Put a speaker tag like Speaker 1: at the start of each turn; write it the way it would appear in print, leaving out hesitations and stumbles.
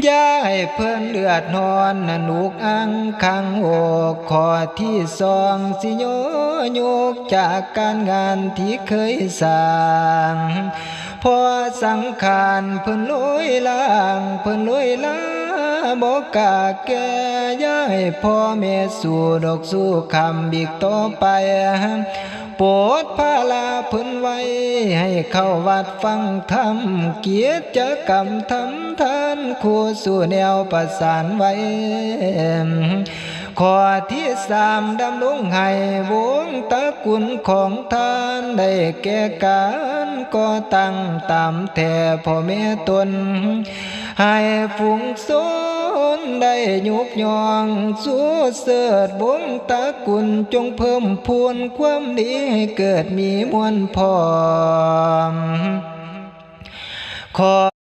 Speaker 1: อย่าให้เพิ่นเลือดนอนนุกอังคังโอกข้อที่สองสิโยกจากการงานที่เคยสร้างพอสังขารเพิ่นลอยล่างเพิ่นลอยล้าบ่กล้าแก่อย่าให้พ่อแม่สู้ดอกสู้คำอีกต่อไปโปรดพาลาเพิ่นไว้ให้เข้าวัดฟังธรรมเกียรติกรรมทำทานคู่สู่แนวประสานไว้ข้อที่สามดำรงให้วงตระกูลของท่านได้แก่การก่อตั้งตามแท่พ่อแม่ตนให้ฝูงชนได้ยกย่องสู้เสริฐวงตระกูลจงเพิ่มพูนความดีให้เกิดมีมวลพร้อมขอ